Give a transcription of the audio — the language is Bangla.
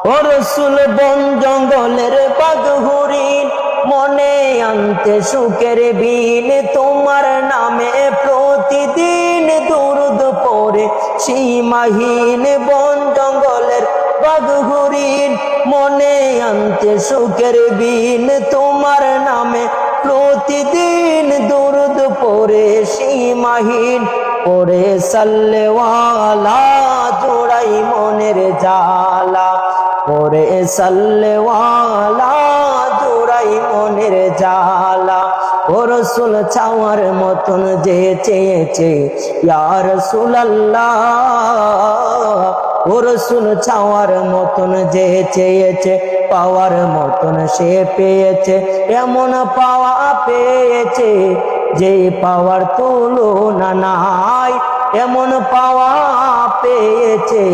ও রসুল বন জঙ্গলের বাঘ হরিণ মনে আনতে সুখের বিন তোমার নামে প্রতিদিন দুরুদ পড়ে সীমাহীন বন জঙ্গলের বাঘ হরিণ মনে আনতে সুখের বিন তোমার নামে প্রতিদিন দুরুদ পড়ে সীমাহীন পড়ে সাল্লেওয়ালা জোড়াই মনের জালা পড়ে সাল্লেওয়ালা জোড়াই মনের জালা ও রসুল চাওয়ার মতন যে চেয়েছে ইয়া রাসূলুল্লাহ ও রসুল চাওয়ার মতন যে চেয়েছে পাওয়ার মতন সে পেয়েছে এমন পাওয়া পেয়েছে যে পাওয়ার তুলনা নাই এমন পাওয়া পেয়েছে